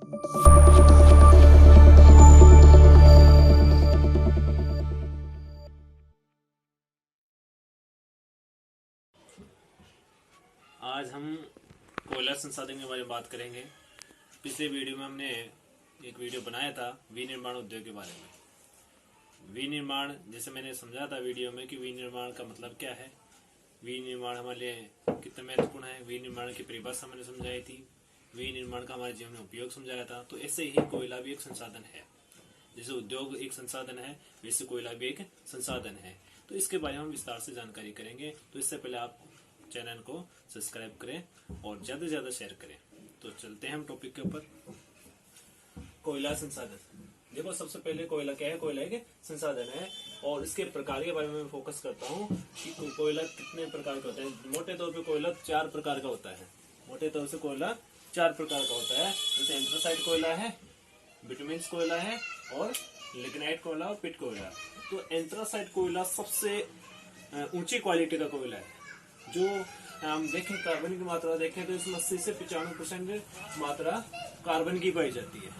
आज हम कोयला संसाधन के बारे में बात करेंगे। पिछले वीडियो में हमने एक वीडियो बनाया था विनिर्माण उद्योग के बारे में। विनिर्माण जैसे मैंने समझा था वीडियो में कि विनिर्माण का मतलब क्या है, विनिर्माण हमारे लिए कितना महत्वपूर्ण है, विनिर्माण की परिभाषा मैंने समझाई थी, विनिर्माण का हमारे जीवन में उपयोग समझाया था। तो ऐसे ही कोयला भी एक संसाधन है। जैसे उद्योग एक संसाधन है, वैसे कोयला भी एक संसाधन है। तो इसके बारे में हम विस्तार से जानकारी करेंगे। तो इससे पहले आप चैनल को सब्सक्राइब करें और ज्यादा से ज्यादा शेयर करें। तो चलते हैं हम टॉपिक के ऊपर। कोयला संसाधन। देखो, सबसे पहले कोयला क्या है? कोयला एक संसाधन है और इसके प्रकार के बारे में मैं फोकस करता हूँ कि कोयला कितने प्रकार का होता है। मोटे तौर पे कोयला 4 प्रकार का होता है। मोटे तौर से कोयला 4 प्रकार का होता है। जैसे एंथ्रासाइट कोयला है, बिटुमेन्स कोयला है और लिग्नाइट कोयला और पिट कोयला। तो एंथ्रासाइट कोयला सबसे ऊंची क्वालिटी का कोयला है। जो हम देखें कार्बन की मात्रा देखें तो इसमें 80 से 95% मात्रा कार्बन की पाई जाती है।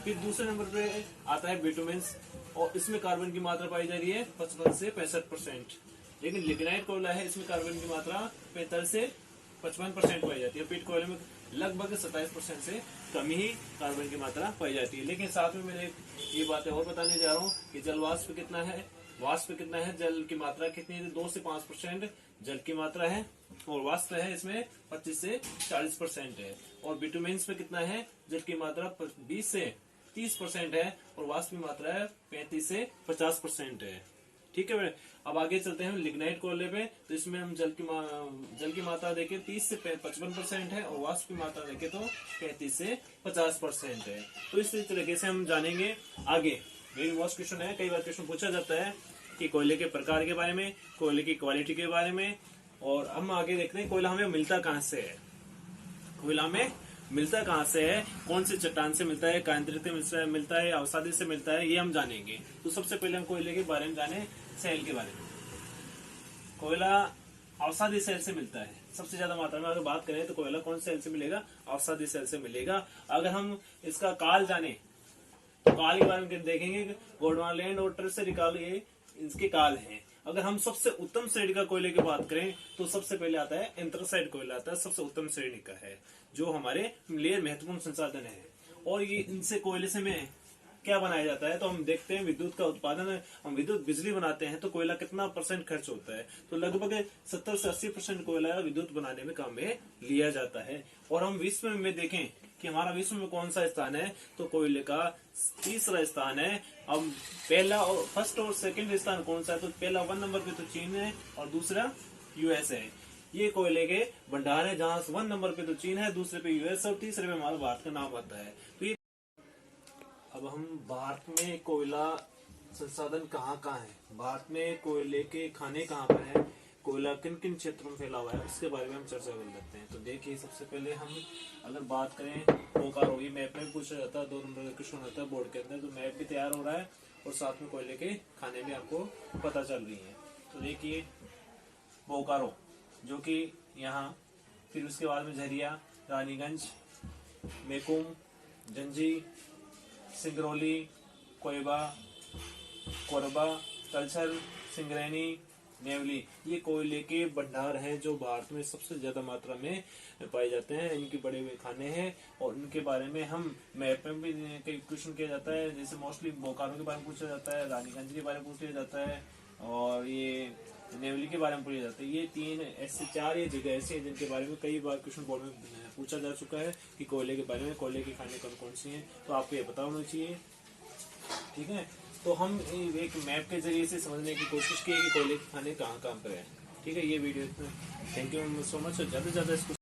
फिर दूसरे नंबर पे आता है बिटुमेन्स और इसमें कार्बन की मात्रा पाई जा रही है 55 से 65%। लेकिन लिग्नाइट कोयला है, इसमें कार्बन की मात्रा 45 से 55% पाई जाती है। पिट कोयले में लगभग 27% से कम ही कार्बन की मात्रा पाई जाती है। लेकिन साथ में मैं ये बातें और बताने जा रहा हूँ कि जल वाष्प कितना है, जल की मात्रा कितनी है? 2 से 5% जल की मात्रा है और वाष्प है इसमें 25 से 40% है। और बिटुमेन्स में कितना है? जल की मात्रा 20 से 30% है और वाष्प की मात्रा है 35 से 50% है। ठीक है। अब आगे चलते हैं लिग्नाइट कोयले पे। तो इसमें हम जल की मात्रा देखें 30 से 55% है और वाष्प की मात्रा देखें तो 35 से 50% है। तो इस तरीके से हम जानेंगे आगे। वेरी मोस्ट क्वेश्चन है, कई बार क्वेश्चन पूछा जाता है कि कोयले के प्रकार के बारे में, कोयले की क्वालिटी के बारे में। और हम आगे देखते हैं कोयला हमें मिलता कहाँ से है। कोयला हमें मिलता कहाँ से है, कौन से चट्टान से मिलता है, कायांतरित से मिलता है, अवसादी से मिलता है, ये हम जानेंगे। तो सबसे पहले हम कोयले के बारे में जाने सेल के बारे में। कोयला अवसादी सेल से मिलता है सबसे ज्यादा मात्रा में। अगर बात करें तो कोयला कौन सेल से मिलेगा? अवसादी सेल से मिलेगा। अगर हम इसका काल जाने तो काल के बारे में देखेंगे, गोंडवाना और टर्शियरी काल, ये इसके काल हैं। अगर हम सबसे उत्तम श्रेणी का कोयले की बात करें तो सबसे पहले आता है एंथ्रासाइट कोयला आता है, सबसे उत्तम श्रेणी का है, जो हमारे लिए महत्वपूर्ण संसाधन है। और ये इनसे कोयले से में क्या बनाया जाता है? तो हम देखते हैं विद्युत का उत्पादन, हम विद्युत बिजली बनाते हैं तो कोयला कितना % खर्च होता है? तो लगभग 70 से 80% कोयला विद्युत बनाने में काम में लिया जाता है। और हम विश्व में देखें कि हमारा विश्व में कौन सा स्थान है, तो कोयले का 3रा स्थान है। अब पहला और फर्स्ट और सेकंड स्थान कौन सा है? तो पहला 1 नंबर पे तो चीन है और दूसरा यूएस है। ये कोयले के भंडार है, जहां 1 नंबर पे तो चीन है, दूसरे पे यूएस और तीसरे पे हमारा भारत का नाम आता है। तो ये अब हम भारत में कोयला संसाधन कहाँ कहाँ है, भारत में कोयले के खाने कहाँ पर है, कोयला किन किन क्षेत्रों में फैला हुआ है, उसके बारे में हम चर्चा कर लेते हैं। तो देखिए, सबसे पहले हम अगर बात करें बोकारो, ये मैप में पूछा जाता है, 2 नंबर का क्वेश्चन होता है बोर्ड के अंदर। तो मैप भी तैयार हो रहा है और साथ में कोयले के खाने भी आपको पता चल रही है। तो देखिए बोकारो जो कि यहाँ, फिर उसके बाद में झरिया, रानीगंज, मेकुम, जंजी, सिंगरौली, कोयबा, कोरबा, कलछल, सिंगरैनी, नेवली, ये कोयले के भंडार हैं जो भारत में सबसे ज्यादा मात्रा में पाए जाते हैं। इनके बड़े हुए खाने हैं और इनके बारे में हम मैप में भी कई क्वेश्चन किया जाता है। जैसे मोस्टली बोकारो के बारे में पूछा जाता है, रानीगंज के बारे में पूछा जाता है और ये नेवली के बारे में पूछा जाता है। ये 3 ऐसे 4 ये जगह ऐसी हैं जिनके बारे में कई बार क्वेश्चन बोर्ड में पूछा जा चुका है कि कोयले के बारे में, कोयले के खाने कौन कौन सी हैं, तो आपको ये पता होना चाहिए। ठीक है। तो हम एक मैप के जरिए से समझने की कोशिश की कि कोयले के खाने कहाँ कहाँ पर है। ठीक है। ये video, thank you so much. ज्यादा से ज्यादा इसको